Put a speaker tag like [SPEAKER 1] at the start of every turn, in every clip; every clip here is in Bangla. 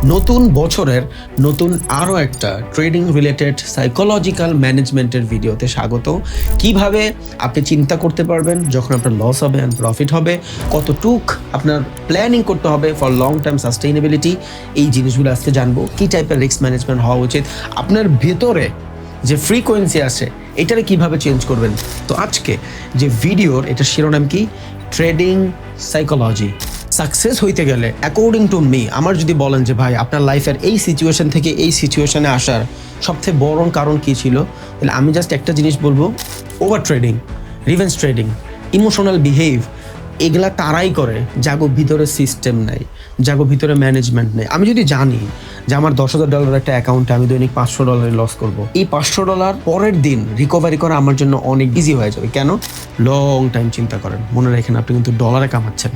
[SPEAKER 1] নতুন বছরের নতুন আরও একটা ট্রেডিং রিলেটেড সাইকোলজিক্যাল ম্যানেজমেন্টের ভিডিওতে স্বাগত। কিভাবে আপনি চিন্তা করতে পারবেন যখন আপনার লস হবে অ্যান্ড প্রফিট হবে, কতটুক আপনার প্ল্যানিং করতে হবে ফর লং টার্ম সাস্টেইনেবিলিটি, এই জিনিসগুলো আজকে জানবো। কী টাইপের রিস্ক ম্যানেজমেন্ট হওয়া উচিত, আপনার ভেতরে যে ফ্রিকোয়েন্সি আছে এটারে কিভাবে চেঞ্জ করবেন। তো আজকে যে ভিডিওর এটা শিরোনাম কি, ট্রেডিং সাইকোলজি। সাকসেস হইতে গেলে অ্যাকর্ডিং টু মি, আমার যদি বলেন যে ভাই আপনার লাইফের এই সিচুয়েশন থেকে এই সিচুয়েশনে আসার সবচেয়ে বড় কারণ কী ছিল, তাহলে আমি জাস্ট একটা জিনিস বলবো, over trading, revenge trading, emotional behave, এগুলা তারাই করে যাগো ভিতরে সিস্টেম নাই, যাগো ভিতরে ম্যানেজমেন্ট নেই। আমি যদি জানি যে আমার $10,000 একটা অ্যাকাউন্টে আমি দৈনিক $500 লস করব, এই $500 পরের দিন রিকভারি করা আমার জন্য অনেক ইজি হয়ে যাবে। কেন? লং টাইম চিন্তা করেন, মনে রাখেন আপনি কিন্তু ডলারে কামাচ্ছেন,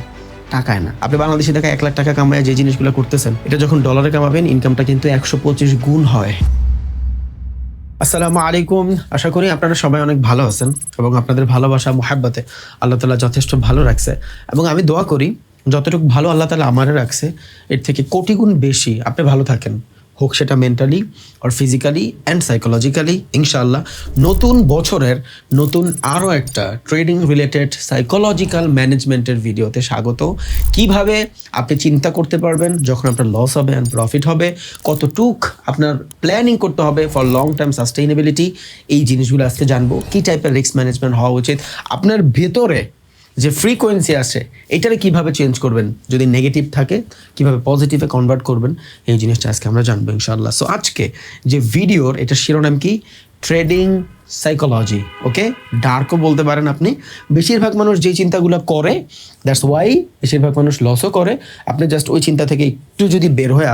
[SPEAKER 1] টাকায় না। আপনি বাংলাদেশে টাকা 1 লাখ টাকা কামায় যে জিনিসগুলো করতেছেন, এটা যখন ডলারে কামাবেন ইনকামটা কিন্তু 125 গুণ হয়। আসসালামু আলাইকুম, আশা করি আপনারা সবাই অনেক ভালো আছেন এবং আপনাদের ভালোবাসা মোহাব্বতে আল্লাহ তাআলা যথেষ্ট ভালো রাখছে, এবং আমি দোয়া করি যতটুকু ভালো আল্লাহ তাআলা আমারে রাখছে এর থেকে কোটি গুণ বেশি আপনি ভালো থাকেন, হোক সেটা মেন্টালি আর ফিজিক্যালি অ্যান্ড সাইকোলজিক্যালি। ইনশাআল্লাহ নতুন বছরের নতুন আরও একটা ট্রেডিং রিলেটেড সাইকোলজিক্যাল ম্যানেজমেন্টের ভিডিওতে স্বাগত। কিভাবে আপনি চিন্তা করতে পারবেন যখন আপনার লস হবে অ্যান্ড প্রফিট হবে, কতটুক আপনার প্ল্যানিং করতে হবে ফর লং টার্ম সাস্টেইনেবিলিটি, এই জিনিসগুলো আজকে জানবো। কী টাইপের রিস্ক ম্যানেজমেন্ট হওয়া উচিত, আপনার ভেতরে যে ফ্রিকোয়েন্সি আছে এটারে কিভাবে চেঞ্জ করবেন, যদি নেগেটিভ থাকে কিভাবে পজিটিভে কনভার্ট করবেন, এই জিনিসটা আজকে আমরা জানবো ইনশাআল্লাহ। সো আজকে যে ভিডিওর এটা শিরোনাম কি, ট্রেডিং সাইকোলজি। ওকে, ডার্কও বলতে পারেন আপনি। বেশিরভাগ মানুষ যেই চিন্তাগুলো করে, দ্যাটস ওয়াই বেশিরভাগ মানুষ লসও করে। আপনি জাস্ট ওই চিন্তা থেকে একটু যদি বের হয়ে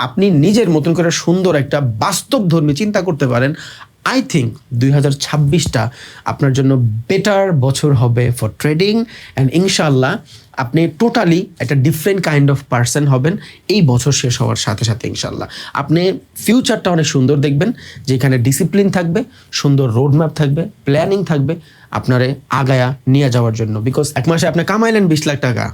[SPEAKER 1] আপনি নিজের মতন করে সুন্দর একটা বাস্তবধর্মী চিন্তা করতে পারেন, আই থিঙ্ক 2026টা আপনার জন্য বেটার বছর হবে ফর ট্রেডিং, অ্যান্ড ইনশাআল্লাহ আপনি টোটালি একটা ডিফারেন্ট কাইন্ড অফ পার্সন হবেন এই বছর শেষ হওয়ার সাথে সাথে। ইনশাআল্লাহ আপনি ফিউচারটা অনেক সুন্দর দেখবেন, যেখানে ডিসিপ্লিন থাকবে, সুন্দর রোড ম্যাপ থাকবে, প্ল্যানিং থাকবে আপনারে আগায়া নিয়ে যাওয়ার জন্য। বিকজ এক মাসে আপনি কামাইলেন 20 লাখ টাকা,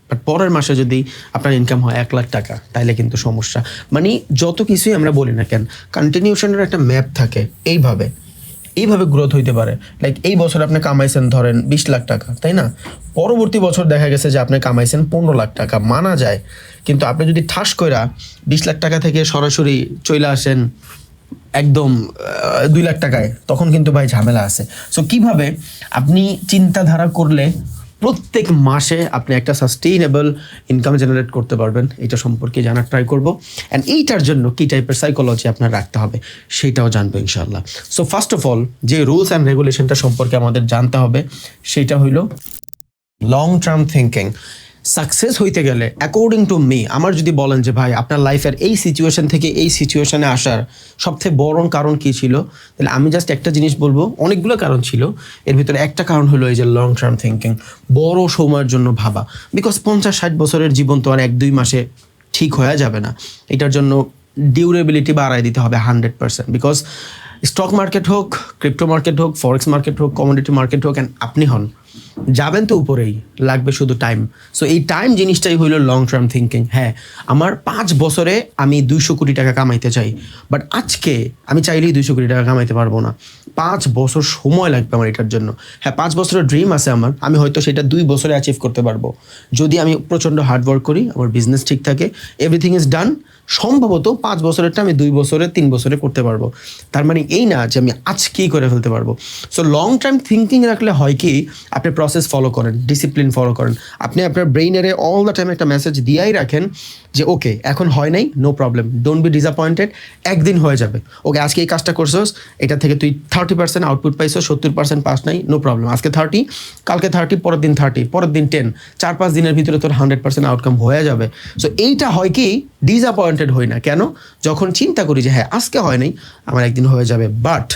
[SPEAKER 1] বাট পরের মাসে যদি আপনার ইনকাম হয় 1 লাখ টাকা, তাইলে কিন্তু সমস্যা। মানে যত কিছুই আমরা বলি না কেন, কন্টিনিউশনের একটা ম্যাপ থাকে, এইভাবে গ্রোথ হইতে পারে। লাইক এই বছর আপনি কামাইছেন ধরেন 20 লাখ টাকা, তাই না? পরবর্তী বছর দেখা গেছে যে আপনি কামাইছেন 15 লাখ টাকা, মানা যায়। কিন্তু আপনি যদি ঠাস কইরা 20 লাখ টাকা থেকে সরাসরি চলে আসেন একদম 2 লাখ টাকায়, তখন কিন্তু ভাই ঝামেলা আছে। সো কিভাবে আপনি চিন্তাধারা করলে প্রত্যেক মাসে আপনি একটা সাস্টেইনেবল ইনকাম জেনারেট করতে পারবেন, এটা সম্পর্কে জানার ট্রাই করবো। অ্যান্ড এইটার জন্য কী টাইপের সাইকোলজি আপনার রাখতে হবে সেটাও জানবো ইনশাআল্লাহ। সো ফার্স্ট অফ অল যে রুলস অ্যান্ড রেগুলেশনটা সম্পর্কে আমাদের জানতে হবে সেটা হইল লং টার্ম থিঙ্কিং। সাকসেস হইতে গেলে অ্যাকর্ডিং টু মি, আমার যদি বলেন যে ভাই আপনার লাইফের এই সিচুয়েশন থেকে এই সিচুয়েশনে আসার সবচেয়ে বড় কারণ কী ছিল, তাহলে আমি জাস্ট একটা জিনিস বলবো, অনেকগুলো কারণ ছিল, এর ভিতরে একটা কারণ হলো এই যে লং টার্ম থিঙ্কিং, বড় সময়ের জন্য ভাবা। বিকজ 50-60 বছরের জীবন তো আর 1-2 মাসে ঠিক হয়ে যাবে না, এটার জন্য ডিউরেবিলিটি বাড়াই দিতে হবে 100%। বিকজ স্টক মার্কেট হোক, ক্রিপ্টো মার্কেট হোক, ফরেক্স মার্কেট হোক, কমোডিটি মার্কেট হোক, অ্যান্ড আপনি হন যাবেন তো উপরেই, লাগবে শুধু টাইম। সো এই টাইম জিনিসটাই হইল লং টার্ম থিঙ্কিং। হ্যাঁ, আমার 5 বছরে আমি 200 কোটি টাকা কামাইতে চাই, বাট আজকে আমি চাইলেই 200 কোটি টাকা কামাইতে পারবো না, 5 বছর সময় লাগবে আমার এটার জন্য। হ্যাঁ, 5 বছরের ড্রিম আছে আমার, আমি হয়তো সেটা 2 বছরে অ্যাচিভ করতে পারবো যদি আমি প্রচণ্ড হার্ডওয়ার্ক করি, আমার বিজনেস ঠিক থাকে, এভরিথিং ইজ ডান। সম্ভবত 5 বছরেরটা আমি 2 বছরে 3 বছরে করতে পারবো। তার মানে এই না যে আমি আজকেই করে ফেলতে পারবো। সো লং টার্ম থিঙ্কিং রাখলে হয় কি, আপনি প্রসেস ফলো করেন, ডিসিপ্লিন ফলো করেন, আপনি আপনার ব্রেইনারে অল দ্য টাইম একটা মেসেজ দিয়েই রাখেন যে ওকে এখন হয় নাই, no problem, don't be disappointed, একদিন হয়ে যাবে। ওকে আজকে এই কাজটা করছোস, এটা থেকে তুই 30% আউটপুট পাইছো, 70% পাস নাই, নো প্রবলেম, আজকে 30, কালকে 30, পরের দিন 30, পরের দিন 10, 4-5 দিনের ভিতরে তোর 100% আউটকাম হয়ে যাবে। সো এইটা হয় কি, ডিসঅ্যাপয়েন্টেড হই না। কেন? যখন চিন্তা করি যে হ্যাঁ আজকে হয় নাই, আমার একদিন হয়ে যাবে। বাট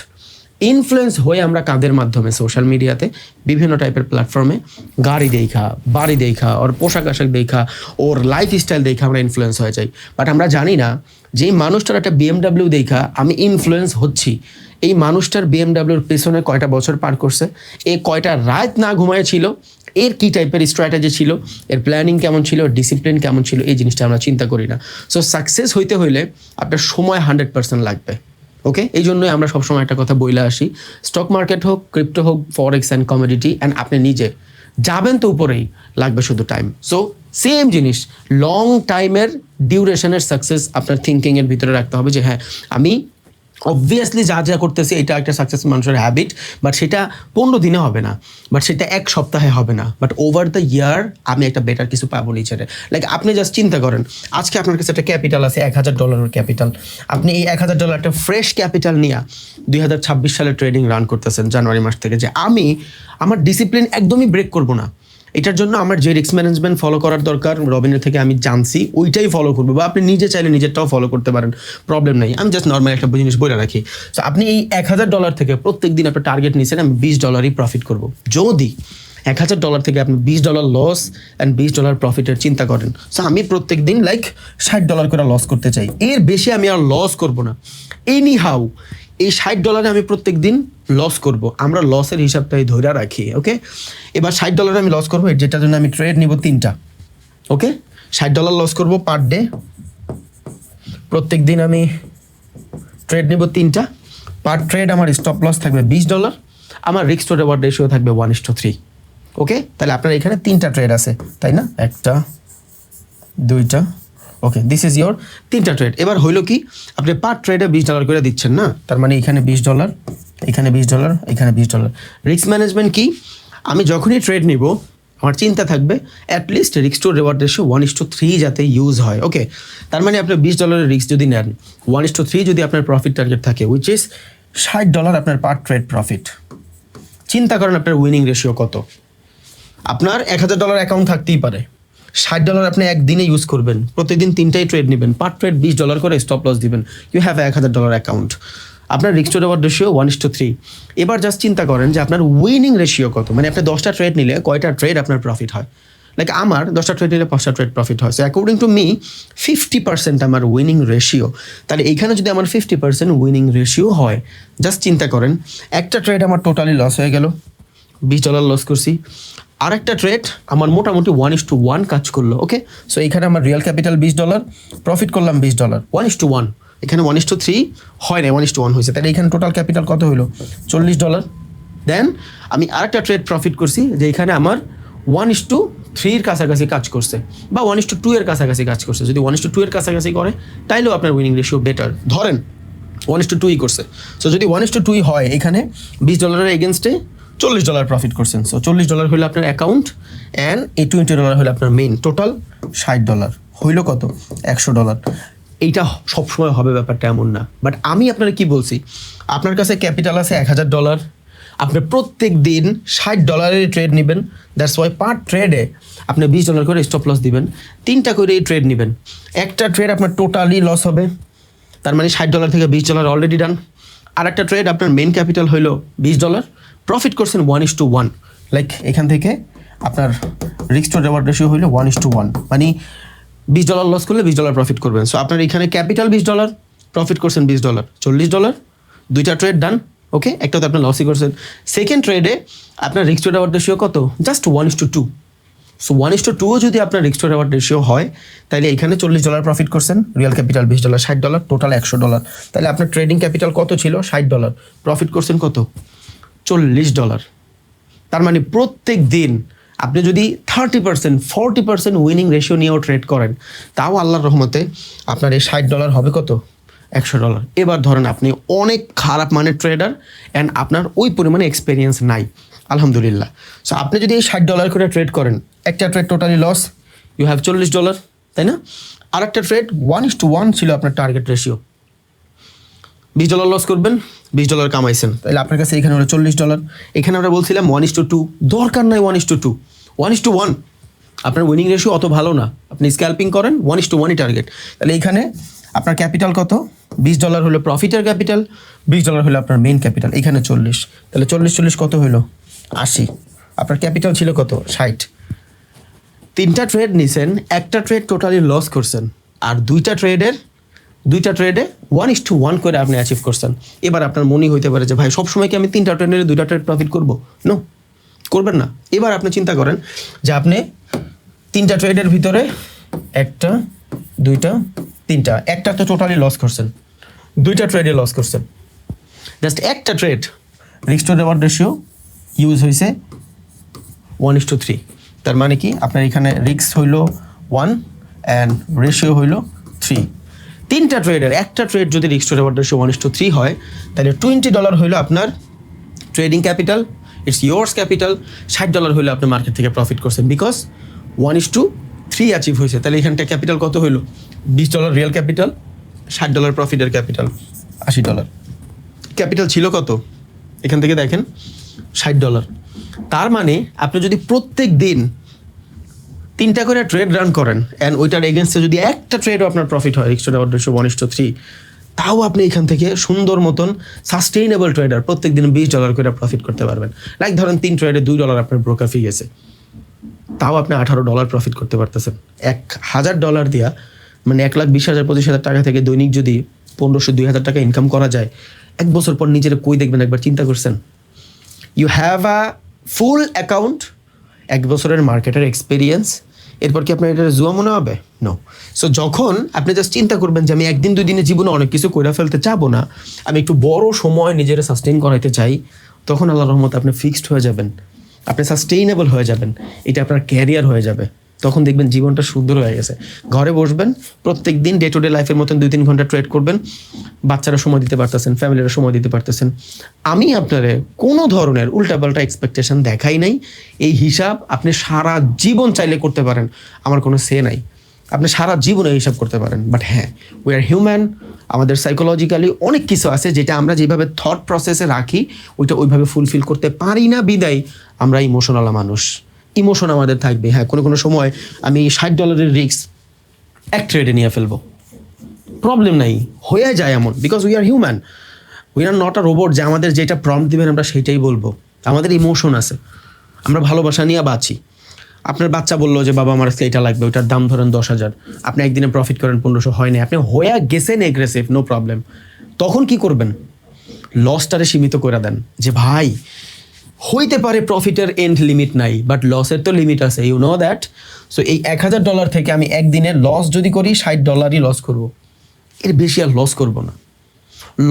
[SPEAKER 1] ইনফ্লুয়েন্স হয়ে আমরা কাদের মাধ্যমে, সোশ্যাল মিডিয়াতে বিভিন্ন টাইপের প্ল্যাটফর্মে গাড়ি দেখা, বাড়ি দেখা, ওর পোশাক আশাক দেখা, ওর লাইফ স্টাইল দেখা আমরা ইনফ্লুয়েন্স হয়ে যাই। বাট আমরা জানি না যে এই মানুষটার একটা BMW দেখা আমি ইনফ্লুয়েন্স হচ্ছি, এই মানুষটার BMWর পেছনে কয়টা বছর পার করছে, এ কয়টা রাত না ঘুমাইছিল, এর কী টাইপের স্ট্র্যাটেজি ছিল, এর প্ল্যানিং কেমন ছিল, ডিসিপ্লিন কেমন ছিল, এই জিনিসটা আমরা চিন্তা করি না। সো সাকসেস হইতে হইলে আপনার সময় 100% লাগবে। ওকে, এই জন্যই আমরা সবসময় একটা কথা বইলে আসি, স্টক মার্কেট হোক, ক্রিপ্টো হোক, ফরেক্স অ্যান্ড কমোডিটি, অ্যান্ড আপনি নিজে যাবেন তো উপরেই, লাগবে শুধু টাইম। সো সেম জিনিস, লং টাইমের ডিউরেশনের সাকসেস আপনার থিঙ্কিংয়ের ভিতরে রাখতে হবে যে হ্যাঁ আমি অবভিয়াসলি যা যা করতেছি এটা একটা সাকসেস মানুষের হ্যাবিট, বাট সেটা 15 দিনে হবে না, বাট সেটা 1 সপ্তাহে হবে না, বাট ওভার দ্য ইয়ার আমি একটা বেটার কিছু পাবো নিচে। লাইক আপনি জাস্ট চিন্তা করেন, আজকে আপনার কাছে একটা ক্যাপিটাল আছে $1000 ক্যাপিটাল, আপনি এই $1000 একটা ফ্রেশ ক্যাপিটাল নিয়ে 2026 সালে ট্রেডিং রান করতেছেন জানুয়ারি মাস থেকে, যে আমি আমার ডিসিপ্লিন একদমই ব্রেক করবো না, এটার জন্য আমার যে রিস্ক ম্যানেজমেন্ট ফলো করার দরকার রবিনের থেকে আমি জানছি ওইটাই ফলো করবো, বা আপনি নিজে চাইলে নিজেরটাও ফলো করতে পারেন, প্রবলেম নাই। আমি জাস্ট নর্মাল একটা জিনিস বলে রাখি। সো আপনি এই $1000 থেকে প্রত্যেক দিন আপনার টার্গেট নিয়েছেন আমি $20 প্রফিট করবো। যদি $1000 থেকে আপনি $20 লস অ্যান্ড $20 প্রফিটের চিন্তা করেন, সো আমি প্রত্যেক দিন লাইক $60 করে লস করতে চাই, এর বেশি আমি আর লস করবো না। এনি হাউ এই $60 আমি প্রত্যেক দিন লস করব, আমরা লসের হিসাবটাই ধরে রাখি। ওকে, এবার $60 আমি লস করবো, যেটার জন্য আমি ট্রেড নিব 3টা। ওকে, $60 লস করব পার ডে, প্রত্যেক দিন আমি ট্রেড নিব 3টা। পার ট্রেড আমার স্টপ লস থাকবে $20, আমার রিস্ক টু রিওয়ার্ড রেশিও থাকবে 1:3। ওকে, তাহলে আপনার এখানে 3টা ট্রেড আছে, তাই না? 1টা 2টা, ওকে, দিস ইজ ইয়োর 3টা ট্রেড। এবার হইলো কি, আপনি পার ট্রেডে $20 করে দিচ্ছেন না, তার মানে এখানে $20, এখানে $20, এখানে $20। রিস্ক ম্যানেজমেন্ট কি, আমি যখনই ট্রেড নিব আমার চিন্তা থাকবে at least risk to reward ratio 1:3 যাতে ইউজ হয়। ওকে, তার মানে আপনি $20 রিস্ক যদি নেন, 1:3 যদি আপনার প্রফিট টার্গেট থাকে, উইচ ইজ $60 আপনার পার ট্রেড প্রফিট। চিন্তা করেন আপনার উইনিং রেশিও কত। আপনার $1000 অ্যাকাউন্ট থাকতেই পারে, $60 আপনি একদিনে ইউজ করবেন, প্রতিদিন 3টাই ট্রেড নেবেন, পার ট্রেড $20 করে স্টপ লস দিবেন, ইউ হ্যাভ $1000 অ্যাকাউন্ট। আপনার রিস্ক টু রিওয়ার্ড রেশিও 1:3। এবার জাস্ট চিন্তা করেন যে আপনার উইনিং রেশিও কত, মানে আপনি 10টা ট্রেড নিলে কয়টা ট্রেড আপনার প্রফিট হয়। লাইক আমার 10টা ট্রেড নিলে 5টা ট্রেড প্রফিট হয়। সো অ্যাকর্ডিং টু মি 50% আমার উইনিং রেশিও। তাহলে এইখানে যদি আমার 50% উইনিং রেশিও হয়, জাস্ট চিন্তা করেন একটা ট্রেড আমার টোটালি লস হয়ে গেল, $20 লস করছি, আরেকটা ট্রেড আমার মোটামুটি 1:1 কাজ করলো। ওকে, সো এখানে আমার রিয়েল ক্যাপিটাল $20, প্রফিট করলাম $20, 1:1। এখানে 1:3 হয় না, 1:1 হয়েছে, তাহলে এখানে টোটাল ক্যাপিটাল কত হলো? $40। দেন আমি আরেকটা ট্রেড প্রফিট করছি, যে এখানে আমার 1:3 কাছাকাছি কাজ করছে, বা 1:2 এর কাছাকাছি কাজ করছে। যদি 1:2 এর কাছাকাছি করে তাইলেও আপনার উইনিং রেশিও বেটার। ধরেন 1:2 করছে, সো যদি 1:2 হয়, এখানে $20 এগেনস্টে $40 প্রফিট করছেন। সো $40 হলো আপনার অ্যাকাউন্ট, অ্যান্ড এই $20 হলো আপনার মেইন, টোটাল $60 হইলো কত? $100। এইটা সবসময় হবে ব্যাপারটা এমন না, বাট আমি আপনারা কি বলছি, আপনার কাছে ক্যাপিটাল আছে $1000, আপনি প্রত্যেক দিন $60 ট্রেড নেবেন, দ্যাটস ওয়াই পার ট্রেডে আপনি $20 করে স্টপ লস দিবেন, 3টা করে এই ট্রেড নেবেন, একটা ট্রেড আপনার টোটালি লস হবে, তার মানে $60 থেকে $20 অলরেডি ডান। আর একটা ট্রেড আপনার মেইন ক্যাপিটাল হইলো $20, প্রফিট করছেন 1:1। লাইক এখান থেকে আপনার রিস্ক টু রিওয়ার্ড রেশিও হইলো 1:1, মানে $20 লস করলে $20 প্রফিট করবেন। সো আপনার এখানে ক্যাপিটাল $20, প্রফিট করছেন $20, $40, 2টা ট্রেড ডান। ওকে, একটা তো আপনার লসই করছেন। সেকেন্ড ট্রেডে আপনার রিস্ক টু রিওয়ার্ড রেশিও কত? জাস্ট 1:2। সো 1:2 যদি আপনার রিস্ক টু রিওয়ার্ড রেশিও হয়, তাহলে এখানে $40 প্রফিট করছেন, রিয়েল ক্যাপিটাল $20, $60, টোটাল $100। তাহলে আপনার ট্রেডিং ক্যাপিটাল কত ছিল? $60, প্রফিট করছেন কত? $40। তার মানে প্রত্যেক দিন আপনি যদি 30% 40% উইনিং রেশিও নিয়েও ট্রেড করেন, তাও আল্লাহর রহমতে আপনার এই $60 হবে কত? $100। এবার ধরেন আপনি অনেক খারাপ মানের ট্রেডার, অ্যান্ড আপনার ওই পরিমাণে এক্সপিরিয়েন্স নাই, আলহামদুলিল্লাহ। সো আপনি যদি এই $60 করে ট্রেড করেন, একটা trade totally loss, you have $40, তাই না? আর একটা ট্রেড 1:1 ছিল আপনার টার্গেট রেশিও, $20 লস করবেন, $20 কামাইছেন, তাহলে আপনার কাছে এখানে হলো $40। এখানে আমরা বলছিলাম 1:2, দরকার নাই 1:2, 1:1। আপনার উইনিং রেশিও অত ভালো না, আপনি স্ক্যাল্পিং করেন, 1:1ই টার্গেট। তাহলে এখানে আপনার ক্যাপিটাল কত? $20 হলো প্রফিটের ক্যাপিটাল, $20 হলো আপনার মেইন ক্যাপিটাল, এখানে 40। তাহলে 40 কত হলো? 80। আপনার ক্যাপিটাল ছিল কত? 60। 3টা ট্রেড নিছেন, একটা ট্রেড টোটালি লস করছেন, আর 2টা ট্রেডে 1:1 করে আপনি অ্যাচিভ করছেন। এবার আপনার মনে হইতে পারে যে ভাই সবসময় কি আমি 3টা ট্রেড নিলে 2টা ট্রেড প্রফিট করবো? নো, করবেন না। এবার আপনি চিন্তা করেন যে আপনি 3টা ট্রেডের ভিতরে 1টা 2টা 3টা, একটা তো টোটালি লস করছেন, 2টা ট্রেডে লস করছেন, জাস্ট একটা trade risk to reward ratio use হয়েছে 1:3। তার মানে কি আপনার এখানে রিস্ক হইল 1 অ্যান্ড রেশিও হইল 3। 3টা ট্রেডের একটা ট্রেড যদি রিস্ক টু রিওয়ার্ড রেশিও 1:3 হয়, তাহলে $20 হইল আপনার trading capital, it's yours capital. $60 হইলে আপনি মার্কেট থেকে প্রফিট করছেন, বিকজ 1:3 অ্যাচিভ হয়েছে। তাহলে এখানটা ক্যাপিটাল কত হইল? $20 রিয়েল ক্যাপিটাল, $60 প্রফিটের ক্যাপিটাল, $80। ক্যাপিটাল ছিল কত? এখান থেকে দেখেন $60। তার মানে আপনি যদি প্রত্যেক দিন 3টা করে ট্রেড রান করেন অ্যান্ড ওইটার এগেনস্টে যদি একটা ট্রেডও আপনার প্রফিট হয় রিস্ক টু রিওয়ার্ড রেশিও 1:3, তাও আপনি এখান থেকে সুন্দর মতন সাস্টেইনেবল ট্রেডার প্রত্যেক দিন $20 করে প্রফিট করতে পারবেন। লাইক ধরেন 3 ট্রেডে $2 আপনার ব্রোকার ফি গেছে, তাও আপনি $18 প্রফিট করতে পারতেছেন। $1,000 দিয়া মানে 1,20,000 25,000 টাকা থেকে দৈনিক যদি 1,500-2,000 টাকা ইনকাম করা যায়, 1 বছর পর নিজের কই দেখবেন একবার চিন্তা করছেন? You have a full account, 1 বছরের মার্কেটের এক্সপিরিয়েন্স, এরপর কি আপনার এটা জুয়া মনে হবে? নো। সো যখন আপনি জাস্ট চিন্তা করবেন যে আমি 1 দিন 2 দিনের জীবনে অনেক কিছু করে ফেলতে চাবো না, আমি একটু বড় সময় নিজের সাস্টেইন করাইতে চাই, তখন আল্লাহর রহমতে আপনি ফিক্সড হয়ে যাবেন, আপনি সাস্টেইনেবল হয়ে যাবেন, এটা আপনার ক্যারিয়ার হয়ে যাবে। তখন দেখবেন জীবনটা সুন্দর হয়ে গেছে। ঘরে বসবেন, প্রত্যেক দিন ডে টু ডে লাইফের মতন 2-3 ঘন্টা ট্রেড করবেন, বাচ্চারা সময় দিতে পারতেছেন, ফ্যামিলিরা সময় দিতে পারতেছেন। আমি আপনারে কোনো ধরনের উল্টাপাল্টা এক্সপেকটেশন দেখাই নাই। এই হিসাব আপনি সারা জীবন চাইলে করতে পারেন, আমার কোনো সে নাই, আপনি সারা জীবনে হিসাব করতে পারেন। বাট হ্যাঁ, উই আর হিউম্যান, আমাদের সাইকোলজিক্যালি অনেক কিছু আছে যেটা আমরা যেভাবে থট প্রসেসে রাখি ওইটা ওইভাবে ফুলফিল করতে পারি না, বিদায় আমরা ইমোশনাল মানুষ। ইমোশন আমাদের থাকবে। হ্যাঁ, কোনো সময় আমি $60 রিস্ক এক ট্রেডে নিয়ে ফেলবো, প্রবলেম নাই, হয়ে যায় এমন, because we are human, we are not a robot যে আমাদের যেটা প্রম্পট দিবেন আমরা সেইটাই বলবো। আমাদের ইমোশন আছে, আমরা ভালোবাসা নিয়ে বাঁচি। আপনার বাচ্চা বললো যে বাবা আমার আজকে এটা লাগবে, ওইটার দাম ধরেন 10,000, আপনি একদিনে প্রফিট করেন 1500, হয় না, আপনি হয়ে গেছেন এগ্রেসিভ, নো প্রবলেম। তখন কি করবেন? লসটারে সীমিত করে দেন যে ভাই হইতে পারে প্রফিটের এন্ড লিমিট নাই, বাট লসের তো লিমিট আছে, ইউ নো দ্যাট। সো এই $1,000 থেকে আমি একদিনে লস যদি করি $60 লস করব, এর বেশি আর লস করব না।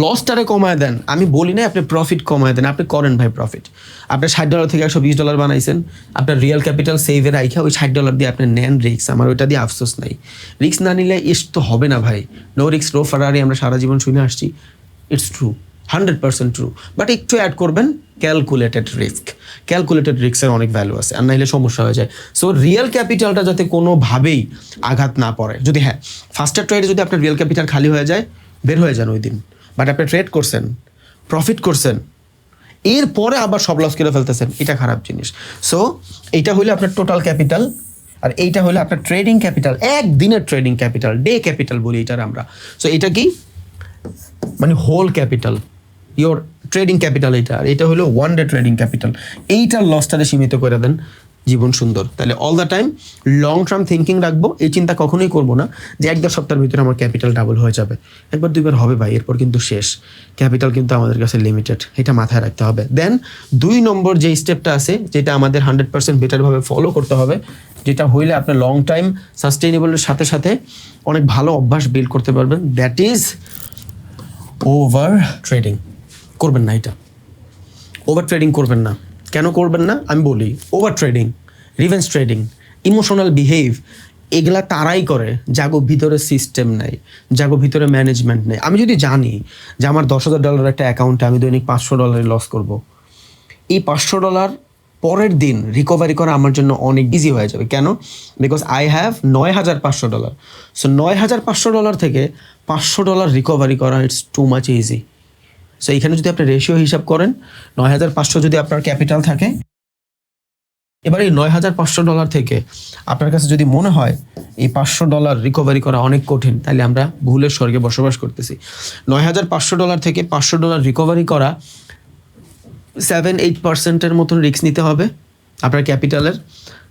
[SPEAKER 1] লসটারে কমায় দেন, আমি বলি না আপনি প্রফিট কমায় দেন, আপনি করেন ভাই প্রফিট। আপনি $60 থেকে $120 বানাইছেন, আপনার রিয়েল ক্যাপিটাল সেভের রাইখা ওই $60 দিয়ে আপনি নেন রিক্স, আমার ওইটা দিয়ে আফসোস নাই। রিক্স না নিলে ইস তো হবে না ভাই, নো রিক্স নো ফারারি আমরা সারা জীবন শুনে আসছি, ইটস ট্রু, 100% ট্রু। বাট একটু অ্যাড করবেন ক্যালকুলেটেড রিস্ক, ক্যালকুলেটেড রিস্কের অনেক ভ্যালু আছে, আর নাহলে সমস্যা হয়ে যায়। সো রিয়েল ক্যাপিটালটা যাতে কোনোভাবেই আঘাত না পড়ে। যদি হ্যাঁ ফার্স্টের ট্রেডে যদি আপনার রিয়েল ক্যাপিটাল খালি হয়ে যায়, বের হয়ে যান ওই দিন, বাট আপনি ট্রেড করছেন, প্রফিট করছেন, এরপরে আবার সব লস করে ফেলতেছেন, এটা খারাপ জিনিস। সো এইটা হলো আপনার টোটাল ক্যাপিটাল, আর এইটা হলো আপনার ট্রেডিং ক্যাপিটাল, একদিনের ট্রেডিং ক্যাপিটাল, ডে ক্যাপিটাল বলি এটার আমরা। সো এটা কি মানে whole capital, your trading capital এইটা, আর এটা হলো 1 ডে ট্রেডিং ক্যাপিটাল। এইটার লসটারে সীমিত করে দেন, জীবন সুন্দর। তাহলে all the time long term thinking রাখবো, এই চিন্তা কখনোই করবো না যে 1-2 সপ্তাহের ভিতরে আমার ক্যাপিটাল ডাবল হয়ে যাবে। 1-2 বার হবে ভাই, এরপর কিন্তু শেষ, ক্যাপিটাল কিন্তু আমাদের কাছে লিমিটেড, এটা মাথায় রাখতে হবে। দেন 2 নম্বর যে স্টেপটা আছে, যেটা আমাদের 100% বেটারভাবে ফলো করতে হবে, যেটা হইলে আপনি লং টাইম সাস্টেইনেবলের সাথে সাথে অনেক ভালো অভ্যাস বিল্ড করতে পারবেন, দ্যাট ইজ ওভার ট্রেডিং। করবেন না এটা, ওভার ট্রেডিং করবেন না। কেন করবেন না আমি বলি। Over trading, revenge trading, emotional behave, এগুলা তারাই করে যাগো ভিতরে সিস্টেম নাই, যাগো ভিতরে ম্যানেজমেন্ট নেই। আমি যদি জানি যে আমার $10,000 একটা অ্যাকাউন্টে আমি দৈনিক $500 লস করব, এই $500 পরের দিন রিকভারি করা আমার জন্য অনেক ইজি হয়ে যাবে। কেন? Because I have $9,500। সো $9,500 থেকে $500 রিকভারি করা it's too much easy. So এইখানে যদি আপনি রেশিও হিসাব করেন, 9,500 যদি আপনার ক্যাপিটাল থাকে, এবার এই $9,500 থেকে আপনার কাছে যদি মনে হয় এই $500 রিকভারি করা অনেক কঠিন, তাহলে আমরা ভুলের স্বর্গে বসবাস করতেছি। $9,500 থেকে $500 রিকভারি করা 7-8%-এর মতন রিস্ক নিতে হবে, আপনার ক্যাপিটালের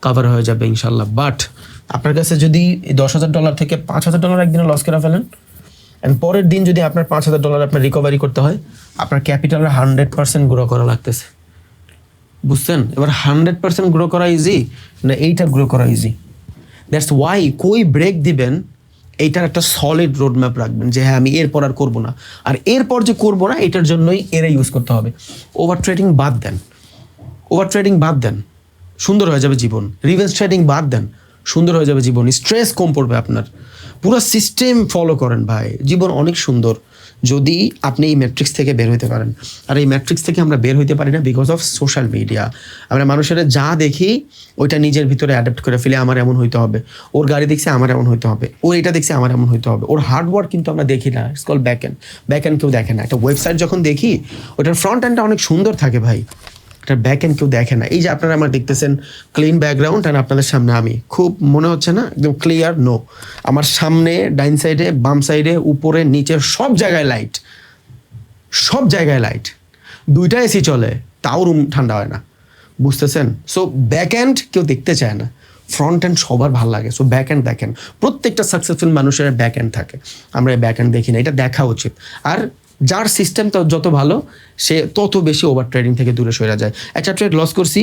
[SPEAKER 1] কভার হয়ে যাবে ইনশাল্লাহ। বাট আপনার কাছে যদি $10,000 থেকে $5,000 একদিনে লস করে ফেলেন, অ্যান্ড পরের দিন যদি আপনার $5,000 আপনার রিকভারি করতে হয়, আপনার ক্যাপিটালের 100% গ্রো করা লাগতেছে। বুঝছেন? এবার 100% গ্রো করা ইজি না এইটা গ্রো করা ইজি? দ্যাটস ওয়াই কই ব্রেক দিবেন এইটার একটা সলিড রোড ম্যাপ রাখবেন যে হ্যাঁ আমি এরপর আর করবো না, আর এরপর যে করবো না এটার জন্যই এরা ইউজ করতে হবে। ওভার ট্রেডিং বাদ দেন, ওভার ট্রেডিং বাদ দেন, সুন্দর হয়ে যাবে জীবন। রিভেঞ্জ ট্রেডিং বাদ দেন, সুন্দর হয়ে যাবে জীবন। স্ট্রেস কম পড়বে আপনার। পুরো সিস্টেম ফলো করেন ভাই, জীবন অনেক সুন্দর যদি আপনি এই ম্যাট্রিক্স থেকে বের হইতে পারেন। আর এই ম্যাট্রিক্স থেকে আমরা বের হইতে পারি না বিকজ অফ সোশ্যাল মিডিয়া। আমরা মানুষের যা দেখি ওইটা নিজের ভিতরে অ্যাডাপ্ট করে ফেলে, আমার এমন হইতে হবে, ওর গাড়ি দেখছে আমার এমন হইতে হবে, ওর এটা দেখছে আমার এমন হইতে হবে। ওর হার্ডওয়ার্ক কিন্তু আমরা দেখি না, it's call back end. Back end কেউ দেখে না। একটা ওয়েবসাইট যখন দেখি ওটার ফ্রন্ট এন্ডটা অনেক সুন্দর থাকে ভাই, এটার ব্যাক এন্ড কেউ দেখে না। এই যে আপনারা আমার দেখতেছেন ক্লিন ব্যাকগ্রাউন্ড, আর আপনাদের সামনে আমি খুব মনে হচ্ছে না একদম ক্লিয়ার? নো, আমার সামনে ডাইন সাইডে বাম সাইডে উপরে নিচে সব জায়গায় লাইট, সব জায়গায় লাইট, দুইটা এসি চলে তাও রুম ঠান্ডা হয় না, বুঝতেছেন? সো ব্যাক এন্ড কেউ দেখতে চায় না, ফ্রন্ট এন্ড সবার ভালো লাগে। সো ব্যাক এন্ড দেখেন, প্রত্যেকটা সাকসেসফুল মানুষের ব্যাক এন্ড থাকে, আমরা এই ব্যাক এন্ড দেখি না, এটা দেখা উচিত। আর যার সিস্টেম যত ভালো সে তত বেশি ওভার ট্রেডিং থেকে দূরে সরে যায়। একটা ট্রেড লস করছি,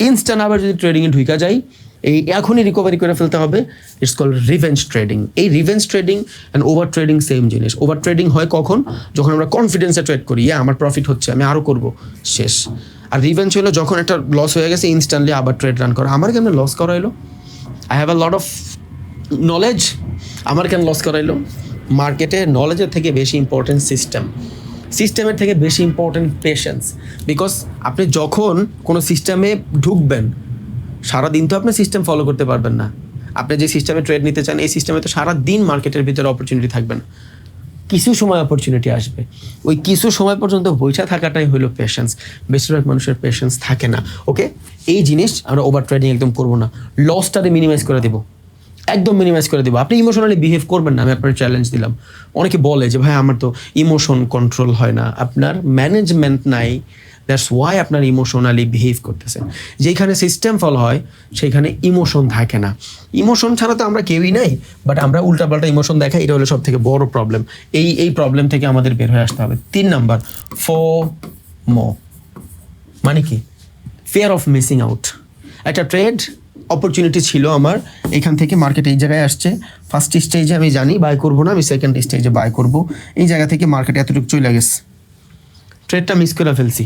[SPEAKER 1] ইনস্ট্যান্ট আবার যদি ট্রেডিংয়ে ঢুকা যায়, এই এখনই রিকভারি করে ফেলতে হবে। It's call revenge trading. এই revenge trading and over trading same জিনিস। ওভার ট্রেডিং হয় কখন? যখন আমরা কনফিডেন্সে ট্রেড করি, আমার প্রফিট হচ্ছে, আমি আরও করবো, শেষ। আর রিভেঞ্জ হলো যখন একটা লস হয়ে গেছে ইনস্ট্যান্টলি আবার ট্রেড রান করা। আমার কেন লস করাইলো? I have a lot of knowledge, আমার কেন লস করাইলো? মার্কেটে নলেজের থেকে বেশি ইম্পর্টেন্ট সিস্টেম, সিস্টেমের থেকে বেশি ইম্পর্টেন্ট পেশেন্স। বিকজ আপনি যখন কোনো সিস্টেমে ঢুকবেন, সারাদিন তো আপনি সিস্টেম ফলো করতে পারবেন না। আপনি যে সিস্টেমে ট্রেড নিতে চান এই সিস্টেমে তো সারাদিন মার্কেটের ভিতরে অপরচুনিটি থাকবে না, কিছু সময় অপরচুনিটি আসবে। ওই কিছু সময় পর্যন্ত বইসা থাকাটাই হলো পেশেন্স। বেশিরভাগ মানুষের পেশেন্স থাকে না। ওকে, এই জিনিস আমরা ওভার ট্রেডিং একদম করবো না। লসটাকে মিনিমাইজ করে দেবো, একদম মিনিমাইজ করে দেবো। আপনি ইমোশনালি বিহেভ করবেন না, আমি আপনার চ্যালেঞ্জ দিলাম। অনেকে বলে যে ভাই আমার তো ইমোশন কন্ট্রোল হয় না, আপনার ম্যানেজমেন্ট নাই, দ্যাটস ওয়াই আপনার ইমোশনালি বিহেভ করতেছেন। যেখানে সিস্টেম ফলো হয় সেইখানে ইমোশন থাকে না। ইমোশন ছাড়া তো আমরা কেউই নাই, বাট আমরা উল্টাপাল্টা ইমোশন দেখাই, এটা হলো সব থেকে বড় প্রবলেম। এই প্রবলেম থেকে আমাদের বের হয়ে আসতে হবে। 3 নাম্বার, FOMO মানে কি? Fear of missing out. একটা ট্রেড অপরচুনিটি ছিল আমার, এখান থেকে মার্কেট এই জায়গায় আসছে, ফার্স্ট স্টেজে আমি জানি বাই করবো না, আমি সেকেন্ড স্টেজে বাই করবো, এই জায়গা থেকে মার্কেট এতটুকু চলে গেছে, ট্রেডটা মিস করে ফেলছি।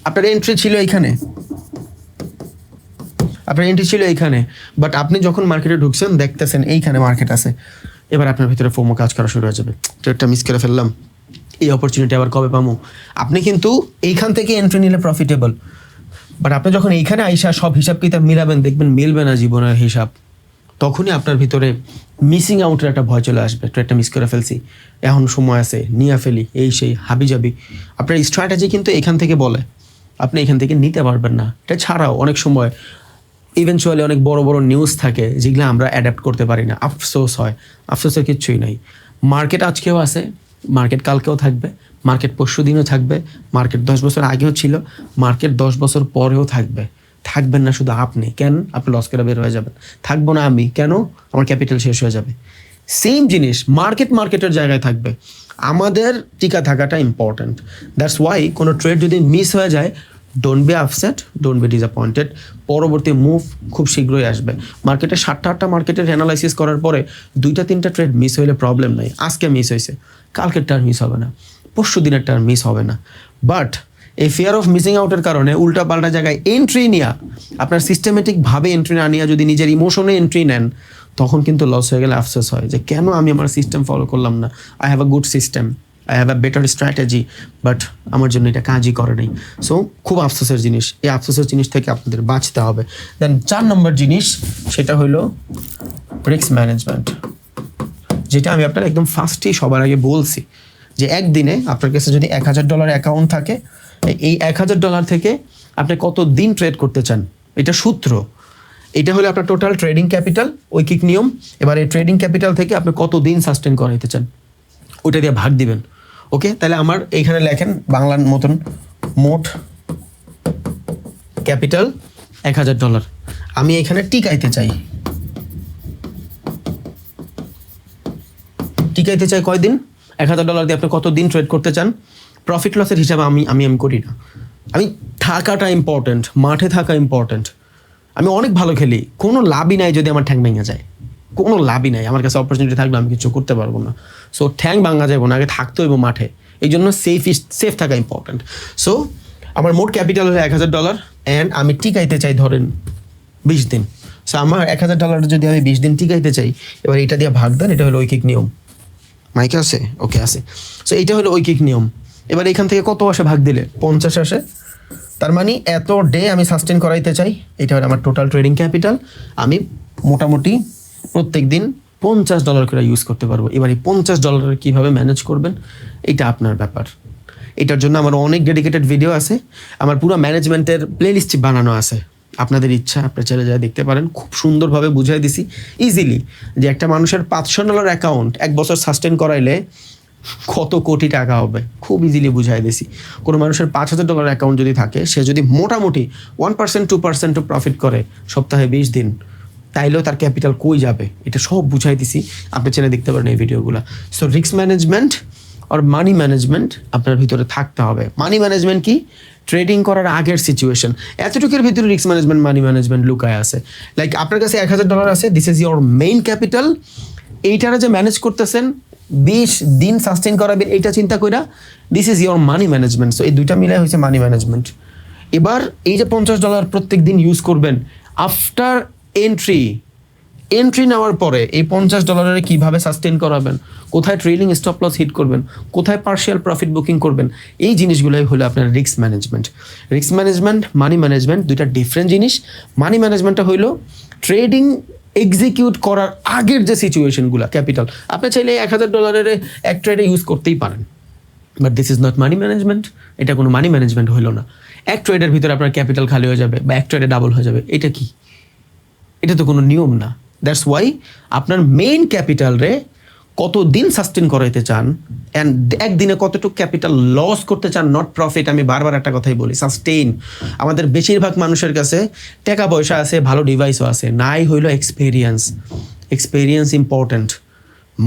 [SPEAKER 1] আপনার এন্ট্রি ছিল এইখানে, আপনার এন্ট্রি ছিল এইখানে, বাট আপনি যখন মার্কেটে ঢুকছেন দেখতেছেন এইখানে মার্কেট আছে, এবার আপনার ভিতরে ফোমো কাজ করা শুরু হয়ে যাবে। ট্রেডটা মিস করে ফেললাম, এই অপরচুনিটি আবার কবে পাবো? আপনি কিন্তু এইখান থেকে এন্ট্রি নিলে প্রফিটেবল, বাট আপনি যখন এইখানে আইসা সব হিসাব কিতাব মিলাবেন, দেখবেন মিলবে না জীবনের হিসাব, তখনই আপনার ভিতরে মিসিং আউটের একটা ভয় চলে আসবে। ট্রেডটা মিস করে ফেলছি, এখন সময় আছে, নিয়ে ফেলি, এই সেই হাবিজাবি। আপনার স্ট্র্যাটেজি কিন্তু এখান থেকে বলে, আপনি এখান থেকে নিতে পারবেন না। এটা ছাড়াও অনেক সময় ইভেনচুয়ালি অনেক বড় বড় নিউজ থাকে যেগুলো আমরা অ্যাডাপ্ট করতে পারি না, আফসোস হয়। আফসোসের কিচ্ছুই নাই। মার্কেট আজকেও আছে, মার্কেট কালকেও থাকবে, মার্কেট পরশু দিনও থাকবে, মার্কেট 10 বছর আগেও ছিল, মার্কেট 10 বছর পরেও থাকবে। থাকবেন না শুধু আপনি, কেন? আপনি লস করে বের হয়ে যাবেন। থাকবো না আমি, কেন? আমার ক্যাপিটাল শেষ হয়ে যাবে। সেম জিনিস মার্কেটের জায়গায় থাকবে, আমাদের টিকা থাকাটা ইম্পর্ট্যান্ট। দ্যাটস ওয়াই কোনো ট্রেড যদি মিস হয়ে যায়, don't be upset, don't be disappointed. পরবর্তী মুভ খুব শীঘ্রই আসবে। মার্কেটে 7টা মার্কেটের অ্যানালাইসিস করার পরে 2-3টা ট্রেড মিস হইলে প্রবলেম নাই। আজকে মিস হয়েছে, কালকেরটা আর মিস হবে না, পরশু দিনেরটা আর মিস হবে না। বাট এই ফিয়ার অফ মিসিং আউটের কারণে উল্টা পাল্টা জায়গায় এন্ট্রি নেওয়া, আপনার সিস্টেমেটিকভাবে এন্ট্রি না নিয়ে যদি নিজের ইমোশনে এন্ট্রি নেন, তখন কিন্তু লস হয়ে গেলে আফসোস হয় যে কেন আমি আমার সিস্টেম ফলো করলাম না। I have a good system, I have a better strategy, but আমার জন্য এটা কাজই করে নাই। সো খুব আফসোসের জিনিস, এই আফসোসের জিনিস থেকে আপনাদের বাঁচতে হবে। দেন 4 নম্বর জিনিস, সেটা হলো রিস্ক ম্যানেজমেন্ট, যেটা আমি আপনার একদম ফার্স্টেই সবার আগে বলছি যে একদিনে আপনার কাছে যদি $1000 অ্যাকাউন্ট থাকে, এই $1000 থেকে আপনি কত দিন ট্রেড করতে চান, এটা সূত্র। এটা হলো আপনার টোটাল ট্রেডিং ক্যাপিটাল, ঐকিক নিয়ম। এবার এই ট্রেডিং ক্যাপিটাল থেকে আপনি কত দিন সাস্টেন করাইতে চান, ওইটা দিয়ে ভাগ দিবেন। ওকে, তাহলে আমার এইখানে লেখেন বাংলার মতন, মোট ক্যাপিটাল $1000, আমি এখানে টিকাইতে চাই। টিকাইতে চাই কয়দিন? $1000 দিয়ে আপনি কত দিন ট্রেড করতে চান? প্রফিট লসের হিসাবে আমি করি না, আমি থাকাটা ইম্পর্টেন্ট, মাঠে থাকা ইম্পর্টেন্ট। আমি অনেক ভালো খেলি, কোনো লাভই নাই যদি আমার ঠ্যাং ভেঙে যায়, কোনো লাভই নাই। আমার কাছে অপরচুনিটি থাকলে আমি কিছু করতে পারবো না। সো ঠ্যাং ভাঙা যাবো না, আগে থাকতে হইব মাঠে। এই জন্য সেফ থাকা ইম্পর্টেন্ট। সো আমার মোট ক্যাপিটাল হলো $1,000 অ্যান্ড আমি টিকাইতে চাই ধরেন 20 দিন। সো আমার $1,000 যদি আমি 20 দিন টিকাইতে চাই, এবার এটা দিয়ে ভাগ দেন, এটা হলো ঐকিক নিয়ম। মাইকে আছে? ওকে আছে। সো এইটা হলো ঐকিক নিয়ম। এবার এখান থেকে কত আসে ভাগ দিলে? 50 আসে। তার মানে এত ডে আমি সাস্টেন করাইতে চাই, এটা হলো আমার টোটাল ট্রেডিং ক্যাপিটাল। আমি মোটামুটি প্রত্যেক দিন $50 করে ইউজ করতে পারবো। এবার এই $50 কীভাবে ম্যানেজ করবেন, এটা আপনার ব্যাপার। এটার জন্য আমার অনেক ডেডিকেটেড ভিডিও আছে, আমার পুরো ম্যানেজমেন্টের প্লেলিস্ট বানানো আছে। আপনাদের ইচ্ছা আপনার ছেলে যায় দেখতে পারেন, খুব সুন্দরভাবে বুঝাই দিছি ইজিলি যে একটা মানুষের $500 অ্যাকাউন্ট 1 বছর সাস্টেন করাইলে কত কোটি টাকা হবে, খুব ইজিলি বুঝাই দিছি। কোনো মানুষের $5,000 অ্যাকাউন্ট যদি থাকে, সে যদি মোটামুটি 1% 2% প্রফিট করে সপ্তাহে 20 দিন, তাইলেও তার ক্যাপিটাল কই যাবে, এটা সব বুঝাই দিছি। আপনি চ্যানেলে দেখতে পারেন এই ভিডিওগুলো। সো রিস্ক ম্যানেজমেন্ট আর মানি ম্যানেজমেন্ট আপনার ভিতরে থাকতে হবে। মানি ম্যানেজমেন্ট কি? ট্রেডিং করার আগের সিচুয়েশন, এতটুকুর ভিতরে রিস্ক ম্যানেজমেন্ট মানি ম্যানেজমেন্ট লুকায় আছে। লাইক আপনার কাছে $1,000 আছে, this is your main capital. এইটারা যে ম্যানেজ করতেছেন 20 দিন সাস্টেন করাবেন, এইটা চিন্তা কইরা this is your money management. So এই দুইটা মিলে হয়েছে মানি ম্যানেজমেন্ট। এবার এই যে $50 প্রত্যেক দিন ইউজ করবেন, আফটার এন্ট্রি নেওয়ার পরে এই $50 কীভাবে সাস্টেন করাবেন, কোথায় ট্রেলিং স্টপ লস হিট করবেন, কোথায় পার্শিয়াল প্রফিট বুকিং করবেন, এই জিনিসগুলোই হলো আপনার risk management. Risk management, money management দুইটা ডিফারেন্ট জিনিস। মানি ম্যানেজমেন্টটা হইলো ট্রেডিং এক্সিকিউট করার আগের যে সিচুয়েশনগুলো, ক্যাপিটাল আপনি চাইলে $1,000 এক ট্রেডে ইউজ করতেই পারেন, but this is not money management. এটা কোনো মানি ম্যানেজমেন্ট হইলো না। এক ট্রেডের ভিতরে আপনার ক্যাপিটাল খালি হয়ে যাবে বা এক ট্রেডে ডাবল হয়ে যাবে, এটা কি? এটা তো কোনো নিয়ম না। দ্যাটস ওয়াই আপনার মেইন ক্যাপিটালরে কতদিন সাস্টেন করাইতে চান অ্যান্ড একদিনে কতটুকু ক্যাপিটাল লস করতে চান, নট প্রফিট। আমি বারবার একটা কথাই বলি, সাস্টেইন। আমাদের বেশিরভাগ মানুষের কাছে টাকা পয়সা আছে, ভালো ডিভাইসও আছে, নাই হইলো এক্সপেরিয়েন্স ইম্পর্ট্যান্ট।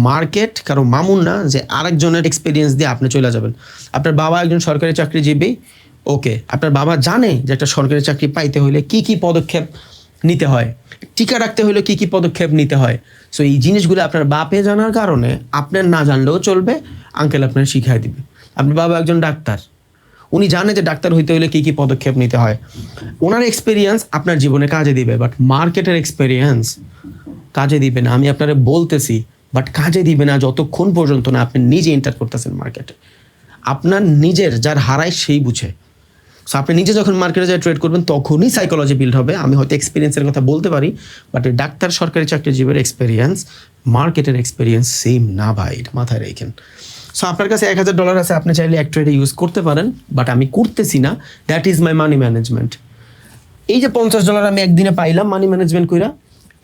[SPEAKER 1] মার্কেট কারো মামুন না যে আরেকজনের এক্সপিরিয়েন্স দিয়ে আপনি চলে যাবেন। আপনার বাবা একজন সরকারি চাকরিজীবী, ওকে, আপনার বাবা জানে যে একটা সরকারি চাকরি পাইতে হলে কি কি পদক্ষেপ নিতে হয়, টিকা রাখতে হলে কি কি পদক্ষেপ নিতে হয়। সো এই জিনিসগুলো আপনার বাপে জানার কারণে আপনার না জানলেও চলবে, আঙ্কেল আপনার শিখাই দিবে। আপনার বাবা একজন ডাক্তার, উনি জানে যে ডাক্তার হইতে হলে কি কি পদক্ষেপ নিতে হয়, ওনার এক্সপিরিয়েন্স আপনার জীবনে কাজে দিবে। বাট মার্কেটের এক্সপিরিয়েন্স কাজে দিবে না, আমি আপনারা বলতেছি, বাট কাজে দিবে না যতক্ষণ পর্যন্ত না আপনি নিজে এন্টার করতেছেন মার্কেটে। আপনার নিজের যার হারায় সেই বুঝে। সো আপনি নিজে যখন মার্কেটে যায় ট্রেড করবেন, তখনই সাইকোলজি বিল্ড হবে। আমি হয়তো এক্সপিরিয়েন্সের কথা বলতে পারি, বাট ডাক্তার সরকারি চাকরিজীবীর এক্সপিরিয়েন্স মার্কেটের এক্সপিরিয়েন্স সেম না ভাই, এটা মাথায় রেখেন। সো আপনার কাছে $1,000 আছে, আপনি চাইলে এক ট্রেডে ইউজ করতে পারেন, বাট আমি করতেছি না। That is my money management. এই যে $50 আমি একদিনে পাইলাম মানি ম্যানেজমেন্ট কইরা,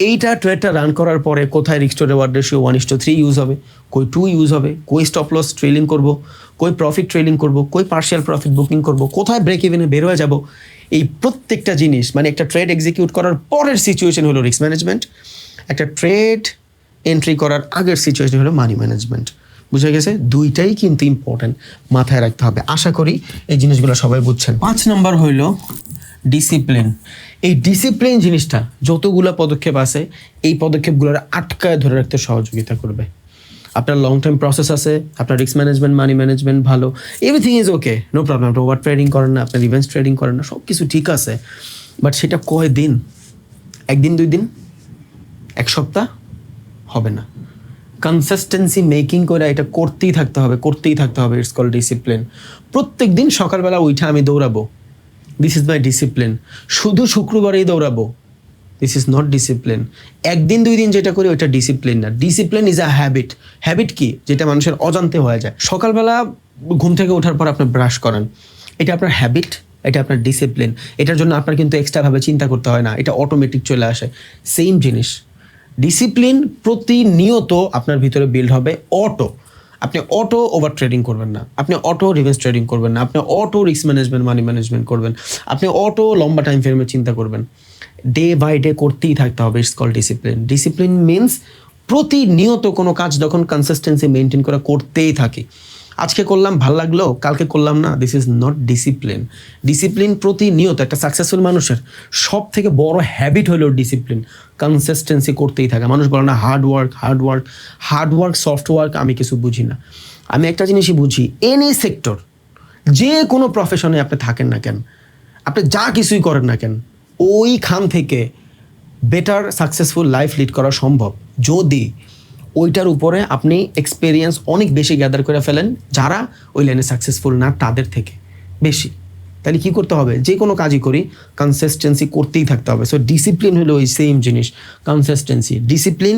[SPEAKER 1] এইটা ট্রেডটা রান করার পরে কোথায় risk to reward ratio 1:3 use হবে, কই 2 ইউজ হবে, কই স্টপ লস ট্রেলিং করব, কই প্রফিট ট্রেলিং করব, কই পার্শিয়াল প্রফিট বুকিং করব, কোথায় ব্রেক ইভেনে বের হয়ে যাব, এই প্রত্যেকটা জিনিস মানে একটা ট্রেড এক্সিকিউট করার পরের সিচুয়েশন হলো রিস্ক ম্যানেজমেন্ট, একটা ট্রেড এন্ট্রি করার আগের সিচুয়েশন হলো মানি ম্যানেজমেন্ট। বুঝে গেছে? দুইটাই কিন্তু ইম্পর্টেন্ট, মাথায় রাখতে হবে। আশা করি এই জিনিসগুলো সবাই বুঝছেন। 5 নম্বর হইল ডিসিপ্লিন। এই ডিসিপ্লিন জিনিসটা যতগুলো পদক্ষেপ আছে, এই পদক্ষেপগুলোর আটকায় ধরে রাখতে সহযোগিতা করবে। আপনার লং টাইম প্রসেস আছে, আপনার রিস্ক ম্যানেজমেন্ট, মানি ম্যানেজমেন্ট ভালো, everything is okay, no problem. আপনি ওভার ট্রেডিং করেন না, আপনার রিভেন্স ট্রেডিং করেন না, সব কিছু ঠিক আছে, বাট সেটা কয় দিন? 1 দিন 2 দিন 1 সপ্তাহ হবে না। কনসিস্টেন্সি মেকিং করে এটা করতেই থাকতে হবে। It's call discipline. প্রত্যেক দিন সকালবেলা উঠে আমি দৌড়াবো, দিস ইজ মাই ডিসিপ্লিন। শুধু শুক্রবারেই দৌড়াবো, দিস ইজ নট ডিসিপ্লিন। 1 দিন 2 দিন যেটা করি ওইটা ডিসিপ্লিন না। Discipline is a habit. Habit কি? যেটা মানুষের অজান্তে হয়ে যায়। সকালবেলা ঘুম থেকে ওঠার পর আপনি ব্রাশ করেন, এটা আপনার হ্যাবিট, এটা আপনার ডিসিপ্লিন। এটার জন্য আপনার কিন্তু এক্সট্রাভাবে চিন্তা করতে হয় না, এটা অটোমেটিক চলে আসে। সেম জিনিস ডিসিপ্লিন প্রতিনিয়ত আপনার ভিতরে বিল্ড হবে। আপনি অটো ওভার ট্রেডিং করবেন না, আপনি অটো রিভেন্স ট্রেডিং করবেন না, আপনি auto risk management, money management করবেন, আপনি অটো লম্বা টাইম ফ্রেমে চিন্তা করবেন। ডে বাই ডে করতেই থাকতে হবে। It's call discipline. Discipline means প্রতিনিয়ত কোনো কাজ যখন কনসিস্টেন্সি মেনটেন করে করতেই থাকি। আজকে করলাম ভাল লাগলো, কালকে করলাম না, this is not discipline. Discipline প্রতিনিয়ত একটা সাকসেসফুল মানুষের সব থেকে বড় হ্যাবিট হলো ডিসিপ্লিন, কনসিস্টেন্সি করতেই থাকা। মানুষ বলে না হার্ড ওয়ার্ক সফট ওয়ার্ক, আমি কিছু বুঝি না। আমি একটা জিনিসই বুঝি, এনি সেক্টর, যে কোনো প্রফেশনে আপনি থাকেন না কেন, আপনি যা কিছুই করেন না কেন, ওইখান থেকে বেটার সাকসেসফুল লাইফ লিড করা সম্ভব যদি ওইটার উপরে আপনি এক্সপিরিয়েন্স অনেক বেশি গ্যাদার করে ফেলেন যারা ওই লাইনে সাকসেসফুল না তাদের থেকে বেশি। তাহলে কী করতে হবে? যে কোনো কাজই করি কনসিস্টেন্সি করতেই থাকতে হবে। সো ডিসিপ্লিন হলো ওই সেম জিনিস, কনসিস্টেন্সি। ডিসিপ্লিন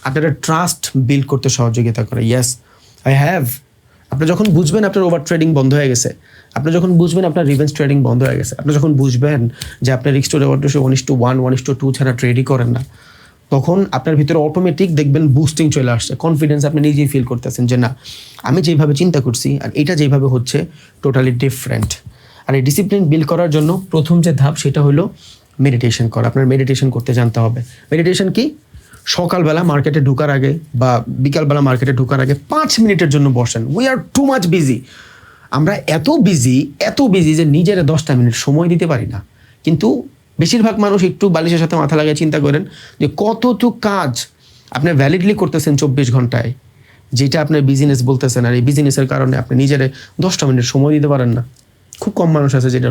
[SPEAKER 1] আপনারা ট্রাস্ট বিল্ড করতে সহযোগিতা করে। Yes, I have. আপনি যখন বুঝবেন আপনার ওভার ট্রেডিং বন্ধ হয়ে গেছে, আপনি যখন বুঝবেন আপনার রিভেঞ্জ ট্রেডিং বন্ধ হয়ে গেছে, আপনি যখন বুঝবেন যে আপনার রিস্ক টু রিওয়ার্ড রেশিও 1:1 1:2 ছাড়া ট্রেডই করেন না, তখন আপনার ভিতরে অটোমেটিক দেখবেন বুস্টিং চলে আসছে, কনফিডেন্স আপনি নিজেই ফিল করতেছেন যে না, আমি যেভাবে চিন্তা করছি আর এটা যেভাবে হচ্ছে টোটালি ডিফারেন্ট। আর এই ডিসিপ্লিন বিল্ড করার জন্য প্রথম যে ধাপ সেটা হলো মেডিটেশন করা। আপনার মেডিটেশন করতে জানতে হবে। মেডিটেশন কি? সকালবেলা মার্কেটে ঢোকার আগে বা বিকালবেলা মার্কেটে ঢোকার আগে 5 মিনিটের জন্য বসেন। We are too much busy. আমরা এত বিজি যে নিজের 10টা মিনিট সময় দিতে পারি না। কিন্তু বেশিরভাগ মানুষ একটু বালিশের সাথে মাথা লাগিয়ে চিন্তা করেন যে কতটুকু কাজ আপনি ভ্যালিডলি করতেছেন 24 ঘন্টায়, যেটা আপনার বিজনেস বলতেছেন, আর এই বিজনেসের কারণে আপনি নিজের 10টা মিনিট সময় দিতে পারেন না। খুব কম মানুষ আছে যেটা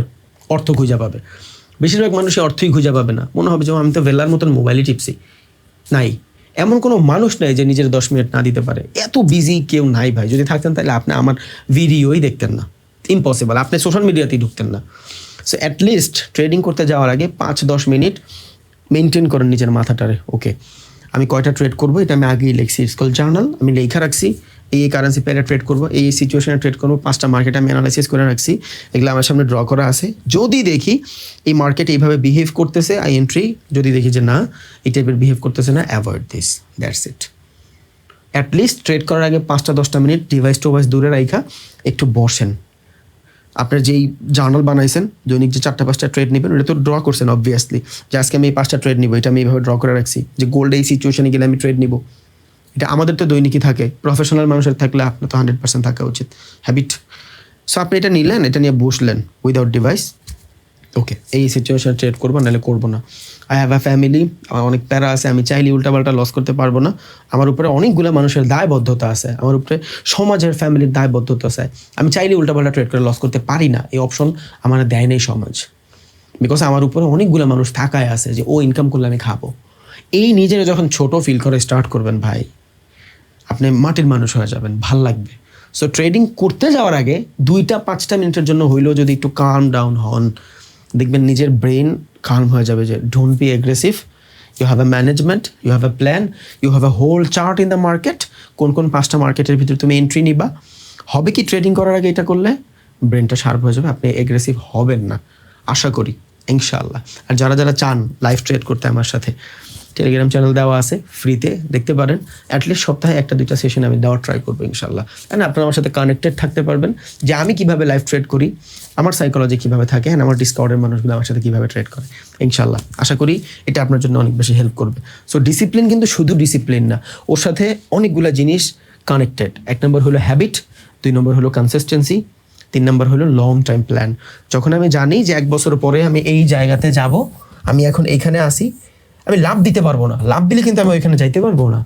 [SPEAKER 1] অর্থ খুঁজে পাবে। বেশিরভাগ মানুষই অর্থই খুঁজে পাবে না। মনে হবে যে আমি তো ভেলার মতন মোবাইলই টিপছি। নাই, এমন কোনো মানুষ নাই যে নিজের 10 মিনিট না দিতে পারে। এত বিজি কেউ নাই ভাই। যদি থাকতেন তাহলে আপনি আমার ভিডিওই দেখতেন না, ইম্পসিবল। আপনি সোশ্যাল মিডিয়াতেই ঢুকতেন না। সো অ্যাটলিস্ট ট্রেডিং করতে যাওয়ার আগে 5-10 মিনিট মেনটেন করেন নিজের মাথাটারে। ওকে, আমি কয়টা ট্রেড করবো এটা আমি আগেই লিখছি, স্কুল জার্নাল আমি লেখা রাখছি। এই কারেন্সি পেয়ারে ট্রেড করবো, এই সিচুয়েশনে ট্রেড করবো, 5টা মার্কেট আমি অ্যানালাইসিস করে রাখছি, এগুলো আমার সামনে ড্র করা আছে। যদি দেখি এই মার্কেট এইভাবে বিহেভ করতেছে, আই এন্ট্রি। যদি দেখি যে না, এই টাইপের বিহেভ করতেছে না, avoid this, that's it. At least trade করার আগে 5-10টা মিনিট ডিভাইস টোভাইস দূরে রাখা একটু বসেন। আপনার যেই জার্নাল বানাইছেন, দৈনিক যে 4টা-5টা ট্রেড নেবেন, ওটা তো ড্র করছেন অবভিয়াসলি, যে আজকে আমি এই 5টা ট্রেড নিব, এটা আমি এইভাবে ড্র করে রাখছি যে গোল্ড এই সিচুয়েশনে গেলে আমি ট্রেড নিব। এটা আমাদের তো দৈনিকই থাকে, প্রফেশনাল মানুষের থাকলে আপনার তো 100% থাকা উচিত হ্যাবিট। সো আপনি এটা নিলেন, এটা নিয়ে বসলেন উইদাউট ডিভাইস। ওকে, এই সিচুয়েশনে ট্রেড করবো, নাহলে করবো না। আই হ্যাভ আ ফ্যামিলি, আমার অনেক প্যারা আছে, আমি চাইলে উল্টাপাল্টা লস করতে পারবো না। আমার উপরে অনেকগুলো মানুষের দায়বদ্ধতা আছে, আমার উপরে সমাজের ফ্যামিলির দায়বদ্ধতা আছে। আমি চাইলে উল্টাপাল্টা ট্রেড করে লস করতে পারি না, এই অপশন আমার দেয় নেই সমাজ। বিকজ আমার উপরে অনেকগুলো মানুষ থাকায় আছে যে ও ইনকাম করলে আমি খাবো। এই নিজেরা যখন ছোট ফিল করে স্টার্ট করবেন ভাই, আপনি মাটির মানুষ হয়ে যাবেন, ভাল লাগবে। সো ট্রেডিং করতে যাওয়ার আগে 2-5টা মিনিটের জন্য হইলেও যদি একটু কাম ডাউন হন, দেখবেন নিজের ব্রেন কাম হয়ে যাবে যে don't be aggressive, you have a management, you have a plan, you have a whole chart in the market. কোন 5টা মার্কেটের ভিতরে তুমি এন্ট্রি নিবা। হবে কি ট্রেডিং করার আগে এটা করলে ব্রেনটা শার্প হয়ে যাবে, আপনি অ্যাগ্রেসিভ হবেন না, আশা করি ইনশাআল্লাহ। আর যারা চান লাইভ ট্রেড করতে আমার সাথে, টেলিগ্রাম চ্যানেল দেওয়া আছে, ফ্রিতে দেখতে পারেন। অ্যাটলিস্ট সপ্তাহে 1-2টা সেশন আমি দেওয়ার ট্রাই করবো ইনশাল্লাহ। অ্যান্ড আপনারা আমার সাথে কানেক্টেড থাকতে পারবেন যে আমি কীভাবে লাইভ ট্রেড করি, আমার সাইকোলজি কীভাবে থাকে, অ্যান্ড আমার ডিসকাউন্টের মানুষগুলো আমার সাথে কীভাবে ট্রেড করে। ইনশাল্লাহ আশা করি এটা আপনার জন্য অনেক বেশি হেল্প করবে। সো ডিসিপ্লিন কিন্তু শুধু ডিসিপ্লিন না, ওর সাথে অনেকগুলো জিনিস কানেক্টেড। 1 নম্বর হলো হ্যাবিট, 2 নম্বর হলো কনসিস্টেন্সি, 3 নম্বর হলো লং টাইম প্ল্যান। যখন আমি জানি যে 1 বছর পরে আমি এই জায়গাতে যাব, আমি এখন এইখানে আসি, আমি লাভ দিতে পারবো না, লাভ দিলে কিন্তু আমি ওইখানে যাইতে পারবো না।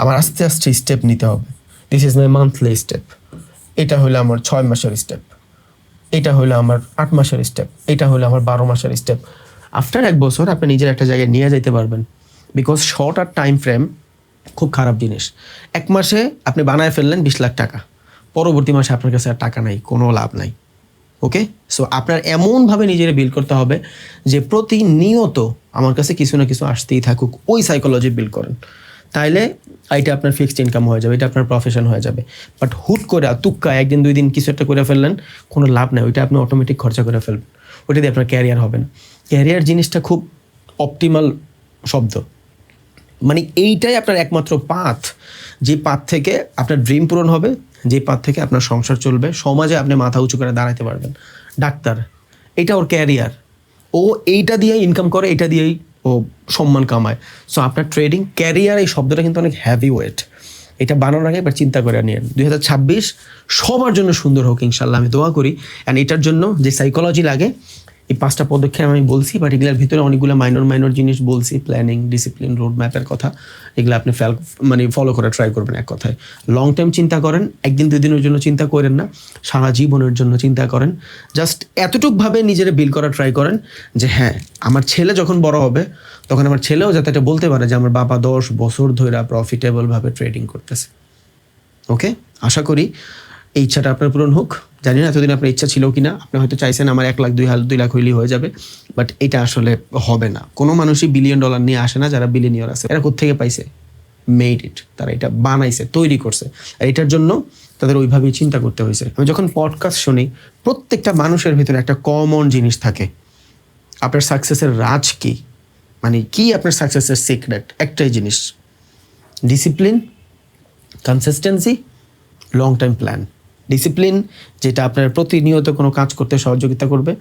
[SPEAKER 1] আমার আস্তে আস্তে স্টেপ নিতে হবে। This is my monthly step, এটা হলো আমার 6 মাসের স্টেপ, এটা হলো আমার 8 মাসের স্টেপ, এটা হলো আমার 12 মাসের স্টেপ। আফটার 1 বছর আপনি নিজের একটা জায়গায় নিয়ে যাইতে পারবেন। বিকজ শর্ট আর টাইম ফ্রেম খুব খারাপ জিনিস। 1 মাসে আপনি বানায় ফেললেন 20 লাখ টাকা, পরবর্তী মাসে আপনার কাছে আর টাকা নাই, কোনো লাভ নাই। ওকে, সো আপনার এমনভাবে নিজের বিল্ড করতে হবে যে প্রতিনিয়ত আমার কাছে কিছু না কিছু আসতেই থাকুক, ওই সাইকোলজি বিল্ড করেন। তাইলে এটা আপনার ফিক্সড ইনকাম হয়ে যাবে, এটা আপনার প্রফেশন হয়ে যাবে। বাট হুট করে তুক্কা 1 দিন 2 দিন কিছু একটা করে ফেললেন, কোনো লাভ নেই, ওইটা আপনি অটোমেটিক খরচা করে ফেলবেন, ওইটা দিয়ে আপনার ক্যারিয়ার হবে না। ক্যারিয়ার জিনিসটা খুব অপটিমাল শব্দ, মানে এইটাই আপনার একমাত্র পাথ, যে পাথ থেকে আপনার ড্রিম পূরণ হবে, যে পাথ থেকে আপনার সংসার চলবে, সমাজে আপনি মাথা উঁচু করে দাঁড়াতে পারবেন। ডাক্তার, এটা ওর ক্যারিয়ার, ও এইটা দিয়েই ইনকাম করে, এটা দিয়েই ও সম্মান কামায়। সো আপনার ট্রেডিং ক্যারিয়ার, এই শব্দটা কিন্তু অনেক হ্যাভি ওয়েট। এটা বানানোর আগে এবার চিন্তা করে নিয়েন 2026 সবার জন্য সুন্দর হোক ইনশাল্লাহ, আমি দোয়া করি। অ্যান্ড এটার জন্য যে সাইকোলজি লাগে, এই 5টা পদক্ষেপ আমি বলছি, বাট এগুলোর ভিতরে অনেকগুলো মাইনর জিনিস বলছি, প্ল্যানিং, ডিসিপ্লিন, রোড ম্যাপের কথা। এগুলো আপনি ফলো করে ট্রাই করবেন। এক কথায় লং টাইম চিন্তা করেন, 1-2 দিনের জন্য চিন্তা করেন না, সারা জীবনের জন্য চিন্তা করেন। জাস্ট এতটুকভাবে নিজেরা বিল করা ট্রাই করেন যে হ্যাঁ, আমার ছেলে যখন বড় হবে তখন আমার ছেলেও যাতে এটা বলতে পারে যে আমার বাবা 10 বছর ধরে প্রফিটেবলভাবে ট্রেডিং করতেছে। ওকে, আশা করি এই ইচ্ছাটা আপনার পূরণ হোক। জানি না এতদিন আপনার ইচ্ছা ছিল কিনা, আপনি হয়তো চাইছেন আমার 1 লাখ 2 লাখ হইলেই হয়ে যাবে, বাট এটা আসলে হবে না। কোনো মানুষই $1 বিলিয়ন নিয়ে আসে না। যারা বিলিয়নিয়ার আছে এরা কোত্থেকে পাইছে? মেড ইট, তারা এটা বানাইছে, তৈরি করছে। আর এটার জন্য তাদের ওইভাবেই চিন্তা করতে হয়েছে। আমি যখন পডকাস্ট শুনি, প্রত্যেকটা মানুষের ভিতরে একটা কমন জিনিস থাকে। আপনার সাকসেসের রাজ কি, মানে কি আপনার সাকসেসের সিক্রেট? একটাই জিনিস, discipline, consistency, long time plan. Discipline যেটা আপনার প্রতিনিয়ত কোনো কাজ করতে সহযোগিতা করবে,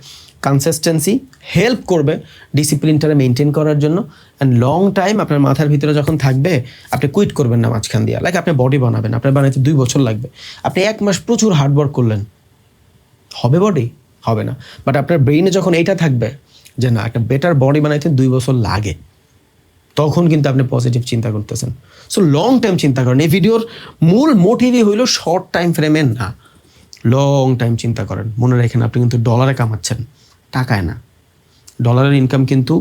[SPEAKER 1] কনসিস্টেন্সি হেল্প করবে ডিসিপ্লিনটারে মেনটেন করার জন্য, অ্যান্ড লং টাইম আপনার মাথার ভিতরে যখন থাকবে আপনি কুইট করবেন না মাঝখান দিয়ে। লাইক আপনি বডি বানাবেন, আপনার বানাইতে 2 বছর লাগবে, আপনি 1 মাস প্রচুর হার্ডওয়ার্ক করলেন, হবে বডি? হবে না। বাট আপনার ব্রেইনে যখন এইটা থাকবে যে না, একটা বেটার বডি বানাইতে 2 বছর লাগে, তখন কিন্তু আপনি পজিটিভ চিন্তা করতেছেন। সো লং টাইম চিন্তা করেন। এই ভিডিওর মূল মোটিভই হইল শর্ট টাইম ফ্রেমে না, লং টাইম চিন্তা করেন। মনে রাখেন আপনি কিন্তু ডলারে কামাচ্ছেন, টাকায় না। ডলারের ইনকাম কিন্তু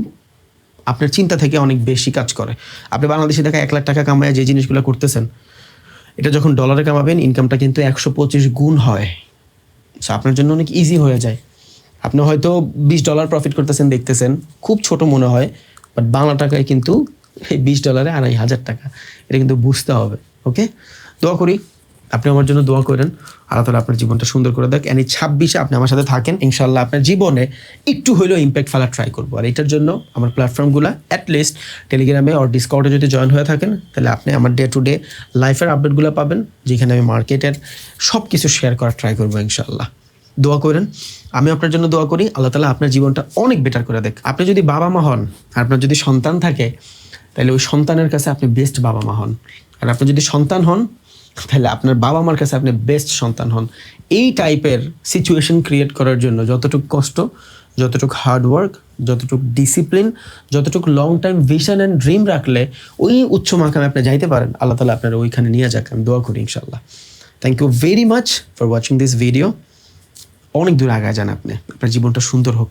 [SPEAKER 1] আপনার চিন্তা থেকে অনেক বেশি কাজ করে। আপনি বাংলাদেশে দেখা 1 লাখ টাকা কামায় যে জিনিসগুলো করতেছেন, এটা যখন ডলারে কামাবেন ইনকামটা কিন্তু 125 গুণ হয়। সো আপনার জন্য অনেক ইজি হয়ে যায়। আপনি হয়তো $20 প্রফিট করতেছেন, দেখতেছেন খুব ছোট মনে হয়, বাট বাংলা টাকায় কিন্তু এই $20 2,500 টাকা। এটা কিন্তু বুঝতে হবে। ওকে, দোয়া করি আপনি আমার জন্য দোয়া করেন, আল্লাহ তাআলা আপনার জীবনটা সুন্দর করে দেখ। এই 26-এ আপনি আমার সাথে থাকেন, ইনশাল্লাহ আপনার জীবনে একটু হলেও ইম্প্যাক্ট ফেলার ট্রাই করবো। আর এটার জন্য আমার প্ল্যাটফর্মগুলো অ্যাটলিস্ট টেলিগ্রামে আর ডিসকর্ডে যদি জয়েন হয়ে থাকেন, তাহলে আপনি আমার ডে টু ডে লাইফের আপডেটগুলো পাবেন, যেখানে আমি মার্কেটের সব কিছু শেয়ার করার ট্রাই করবো ইনশাল্লাহ। দোয়া করেন, আমি আপনার জন্য দোয়া করি, আল্লাহ তাআলা আপনার জীবনটা অনেক বেটার করে দেখ। আপনি যদি বাবা মা হন, আর আপনার যদি সন্তান থাকে, তাহলে ওই সন্তানের কাছে আপনি বেস্ট বাবা মা হন। আর আপনি যদি সন্তান হন, তাহলে আপনার বাবা মার কাছে আপনি বেস্ট সন্তান হন। এই টাইপের সিচুয়েশন ক্রিয়েট করার জন্য যতটুকু কষ্ট, যতটুকু হার্ডওয়ার্ক, যতটুকু ডিসিপ্লিন, যতটুকু long time vision and dream রাখলে ওই উচ্চ মাকামে আপনি যাইতে পারেন, আল্লাহ তাআলা আপনার ওইখানে নিয়ে যাক। আমি দোয়া করি ইনশাল্লাহ। Thank you very much for watching this video. অনেক দূর আগায় যান আপনি, আপনার জীবনটা সুন্দর হোক।